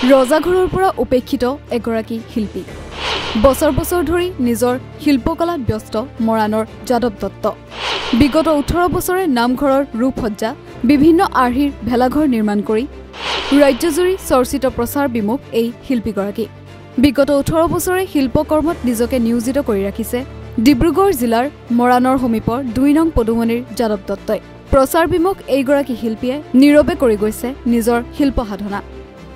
ৰজাঘৰৰ পৰা উপেক্ষিত এগৰাকী শিল্পী বছৰ বছৰ ধৰি নিজৰ শিল্পকলাত ব্যস্ত মৰাণৰ যাদৱ দত্ত বিগত 18 বছৰে নামঘৰৰ ৰূপসজ্জা বিভিন্ন আৰ্হিৰ ভেলাঘৰ নিৰ্মাণ কৰি ৰাজ্যজুৰি চৰ্চিত প্ৰচাৰ বিমুখ এই শিল্পীগৰাকী বিগত 18 বছৰে শিল্পকৰ্মত নিজকে নিয়োজিত কৰি ৰাখিছে ডিব্ৰুগড় জিলাৰ মৰাণৰ সমীপৰ 2 নং পদুমনিৰ যাদৱ দত্তই প্ৰচাৰ বিমুখ এইগৰাকী শিল্পীয়ে নীৰৱে কৰি গৈছে নিজৰ শিল্প সাধনা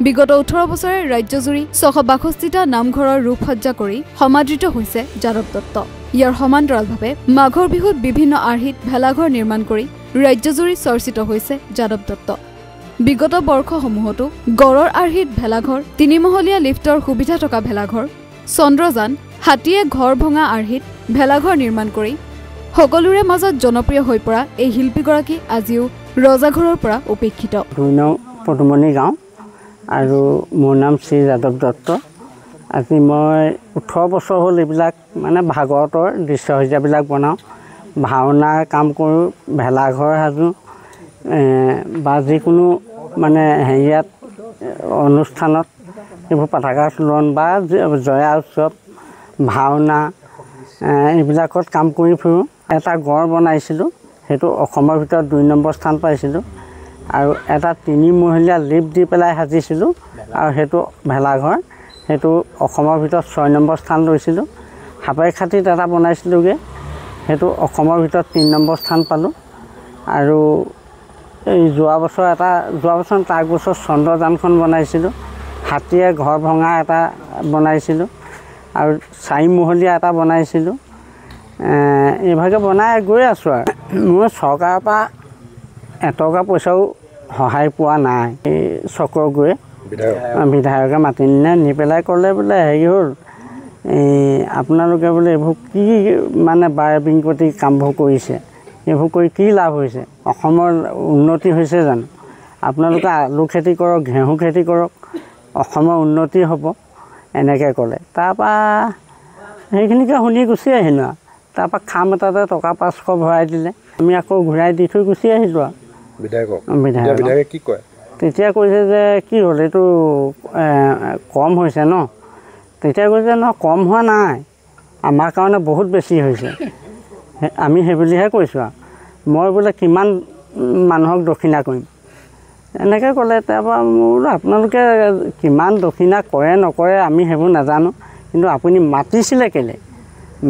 বিগত 18 বছৰে ৰাজ্যজুৰি 662টা নামঘৰৰ ৰূপসজ্জা কৰি সমাদৃত হৈছে যাদৱ দত্ত ইয়াৰ সমান্তৰালভাৱে মাঘৰ বিহুত বিভিন্ন আৰ্হিত ভেলাঘৰ নিৰ্মাণ কৰি ৰাজ্যজুৰি চৰ্চিত হৈছে যাদৱ দত্ত বিগত বৰ্ষসমূহতো গড়ৰ আৰ্হিত ভেলাঘৰ 3মহলীয়া লিফ্টৰ সুবিধা থকা ভেলাঘৰ চন্দ্ৰযান হাতীয়ে ঘৰ ভঙা আৰ্হিত ভেলাঘৰ নিৰ্মাণ কৰি সকলোৰে মাজত জনপ্ৰিয় হৈ পৰা এই শিল্পীগৰাকী আজিও ৰজাঘৰৰ পৰা উপেক্ষিত 2 নং পদুমনি গাঁও আৰু মোৰ নাম শ্ৰী যাদৱ দত্ত আজি মই 18 বছৰ হ'ল এইবিলাক মানে ভাগৱতৰ দৃশ্যসজ্জাবিলাক বনাওঁ ভাওনাৰ কাম কৰোঁ ভেলাঘৰ সাজোঁ বা যিকোনো মানে হেৰিয়াত অনুষ্ঠানত এইবোৰ পতাকা উত্তোলন বা জয়া উৎসৱ ভাওনা এইবিলাকত কাম কৰি ফুৰোঁ এটা গড় বনাইছিলোঁ সেইটো অসমৰ ভিতৰত 2 নম্বৰ স্থান পাইছিলোঁ আৰু এটা 3মহলীয়া লিফ্ট দি পেলাই সাজিছিলোঁ আৰু সেইটো ভেলাঘৰ সেইটো অসমৰ ভিতৰত 6 নম্বৰ স্থান লৈছিলোঁ হাপে খাটিত এটা বনাইছিলোঁগৈ সেইটো অসমৰ ভিতৰত 3 নম্বৰ স্থান পালোঁ আৰু এই যোৱা বছৰ তাৰ বছৰ চন্দ্ৰযানখন বনাইছিলোঁ হাতীয়ে ঘৰ ভঙা এটা বনাইছিলোঁ আৰু 4মহলীয়া এটা বনাইছিলোঁ এইভাগে বনাই গৈ আছোঁ আৰু মই চৰকাৰৰ পৰা এটকা পইচাও সহায় পোৱা নাই এই চক্ৰ গৈ বিধায়কে মাতি নি পেলাই ক'লে বোলে হেৰি হ'ল আপোনালোকে বোলে এইবোৰ কি মানে বাৰে বিংকতি কামবোৰ কৰিছে এইবোৰ কৰি কি লাভ হৈছে অসমৰ উন্নতি হৈছে জানো আপোনালোকে আলু খেতি কৰক ঘেঁহু খেতি কৰক অসমৰ উন্নতি হ'ব এনেকৈ ক'লে তাৰপৰা সেইখিনিকে শুনি গুচি আহিলোঁ আৰু তাৰপৰা খাম এটাতে টকা 500 ভৰাই দিলে আমি আকৌ ঘূৰাই দি থৈ গুচি আহিলোঁ আৰু বিধায়কে কি কয় তেতিয়া কৈছে যে কি হ'ল এইটো কম হৈছে ন তেতিয়া কৈছে ন কম হোৱা নাই আমাৰ কাৰণে বহুত বেছি হৈছে আমি সেইবুলিহে কৈছোঁ আৰু মই বোলে কিমান মানুহক দক্ষিণা কৰিম এনেকৈ ক'লে তাৰপৰা মই বোলো আপোনালোকে কিমান দক্ষিণা কৰে নকৰে আমি সেইবোৰ নাজানো কিন্তু আপুনি মাতিছিলে কেলৈ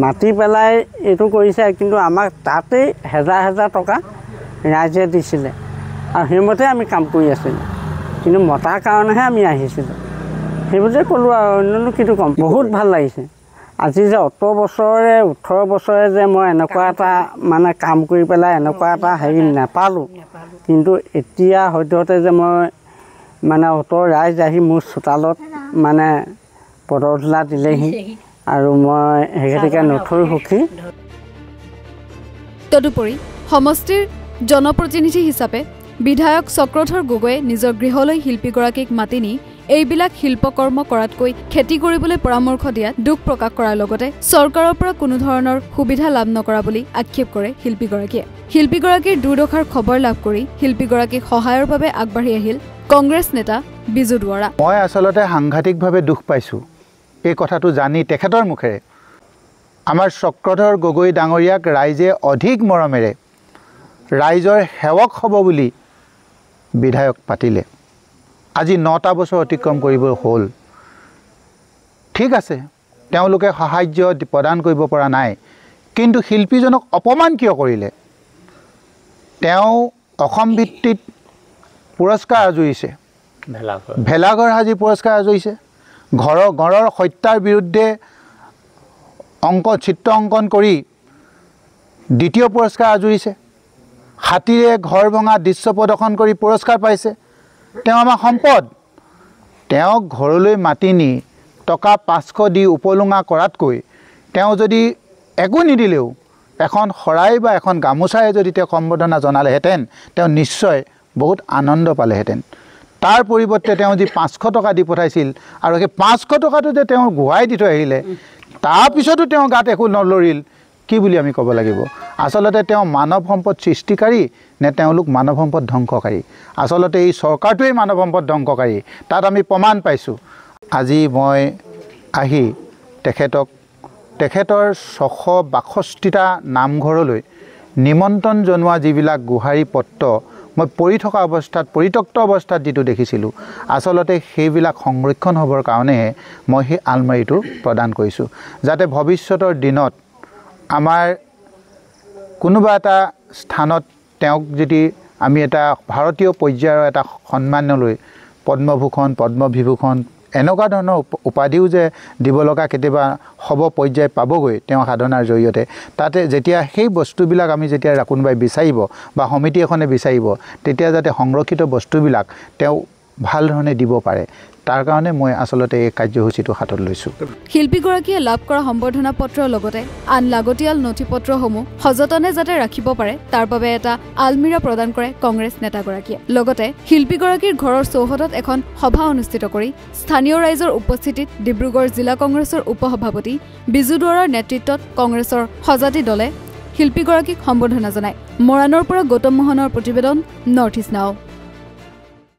মাতি পেলাই এইটো কৰিছে কিন্তু আমাক তাতেই হাজাৰ টকা ৰাইজে দিছিলে আৰু সেইমতে আমি কাম কৰি আছিলোঁ কিন্তু মতাৰ কাৰণেহে আমি আহিছিলোঁ সেইবোৰে ক'লোঁ আৰু অন্যনো কিটো ক'ম বহুত ভাল লাগিছে আজি যে 18 বছৰে যে মই এনেকুৱা এটা মানে কাম কৰি পেলাই এনেকুৱা এটা হেৰি নাপালোঁ কিন্তু এতিয়া সদ্যহতে যে মই মানে অতৰ ৰাইজ আহি মোৰ চোতালত মানে পদধূলা দিলেহি আৰু মই সেইগতিকে নথৈ সুখী তদুপৰি সমষ্টিৰ জনপ্ৰতিনিধি হিচাপে বিধায়ক চক্ৰধৰ গগৈয়ে নিজৰ গৃহলৈ শিল্পীগৰাকীক মাতি নি এইবিলাক শিল্পকৰ্ম কৰাতকৈ খেতি কৰিবলৈ পৰামৰ্শ দিয়াত দুখ প্ৰকাশ কৰাৰ লগতে চৰকাৰৰ পৰা কোনো ধৰণৰ সুবিধা লাভ নকৰা বুলি আক্ষেপ কৰে শিল্পীগৰাকীৰ দুৰ্দশাৰ খবৰ লাভ কৰি শিল্পীগৰাকীক সহায়ৰ বাবে আগবাঢ়ি আহিল কংগ্ৰেছ নেতা বিজু দুৱৰা মই আচলতে সাংঘাতিকভাৱে দুখ পাইছোঁ এই কথাটো জানি তেখেতৰ মুখেৰে আমাৰ চক্ৰধৰ গগৈ ডাঙৰীয়াক ৰাইজে অধিক মৰমেৰে ৰাইজৰ সেৱক হ'ব বুলি বিধায়ক পাতিলে আজি 9টা বছৰ অতিক্ৰম কৰিব হ'ল ঠিক আছে তেওঁলোকে সাহায্য প্ৰদান কৰিব পৰা নাই কিন্তু শিল্পীজনক অপমান কিয় কৰিলে তেওঁ অসম ভিত্তিত পুৰস্কাৰ আজুৰিছে ভেলাঘৰ সাজি পুৰস্কাৰ আজুৰিছে গড়ৰ হত্যাৰ বিৰুদ্ধে চিত্ৰ অংকন কৰি দ্বিতীয় পুৰস্কাৰ আজুৰিছে হাতীৰে ঘৰ ভঙা দৃশ্য প্ৰদৰ্শন কৰি পুৰস্কাৰ পাইছে তেওঁ আমাৰ সম্পদ তেওঁক ঘৰলৈ মাতি নি টকা 500 দি উপলুঙা কৰাতকৈ তেওঁ যদি একো নিদিলেও এখন শৰাই বা এখন গামোচাৰে যদি তেওঁ সম্বৰ্ধনা জনালেহেঁতেন তেওঁ নিশ্চয় বহুত আনন্দ পালেহেঁতেন তাৰ পৰিৱৰ্তে তেওঁ যি 500 টকা দি পঠাইছিল আৰু সেই 500 টকাটো যে তেওঁ ঘূৰাই দি থৈ আহিলে তাৰপিছতো তেওঁ গাত একো নলৰিল কি বুলি আমি ক'ব লাগিব আচলতে তেওঁ মানৱ সম্পদ সৃষ্টিকাৰী নে তেওঁলোক মানৱ সম্পদ ধ্বংসকাৰী আচলতে এই চৰকাৰটোৱেই মানৱ সম্পদ ধ্বংসকাৰী তাত আমি প্ৰমাণ পাইছোঁ আজি মই আহি তেখেতৰ 662টা নামঘৰলৈ নিমন্ত্ৰণ জনোৱা যিবিলাক গুহাৰী পত্ৰ মই পৰিত্যক্ত অৱস্থাত যিটো দেখিছিলোঁ আচলতে সেইবিলাক সংৰক্ষণ হ'বৰ কাৰণেহে মই সেই আলমাৰীটো প্ৰদান কৰিছোঁ যাতে ভৱিষ্যতৰ দিনত আমাৰ কোনোবা এটা স্থানত তেওঁক যদি আমি এটা ভাৰতীয় পৰ্যায়ৰ এটা সন্মানলৈ পদ্মভূষণ পদ্মবিভূষণ এনেকুৱা ধৰণৰ উপাধিও যে দিব লগা কেতিয়াবা হ'ব পৰ্যায় পাবগৈ তেওঁ সাধনাৰ জৰিয়তে তাতে যেতিয়া সেই বস্তুবিলাক আমি যেতিয়া কোনোবাই বিচাৰিব বা সমিতি এখনে বিচাৰিব তেতিয়া যাতে সংৰক্ষিত বস্তুবিলাক তেওঁ ভাল ধৰণে দিব পাৰে তাৰ কাৰণে মই আচলতে এই কাৰ্যসূচীটো হাতত লৈছোঁ শিল্পীগৰাকীয়ে লাভ কৰা সম্বৰ্ধনা পত্ৰৰ লগতে আন লাগতিয়াল নথিপত্ৰসমূহ সযতনে যাতে ৰাখিব পাৰে তাৰ বাবে এটা আলমিৰা প্ৰদান কৰে কংগ্ৰেছ নেতাগৰাকীয়ে লগতে শিল্পীগৰাকীৰ ঘৰৰ চৌহদত এখন সভা অনুষ্ঠিত কৰি স্থানীয় ৰাইজৰ উপস্থিতিত ডিব্ৰুগড় জিলা কংগ্ৰেছৰ উপসভাপতি বিজু দুৱৰাৰ নেতৃত্বত কংগ্ৰেছৰ সজাতি দলে শিল্পীগৰাকীক সম্বৰ্ধনা জনায় মৰাণৰ পৰা গৌতম মোহনৰ প্ৰতিবেদন নৰ্থ ইষ্ট নাও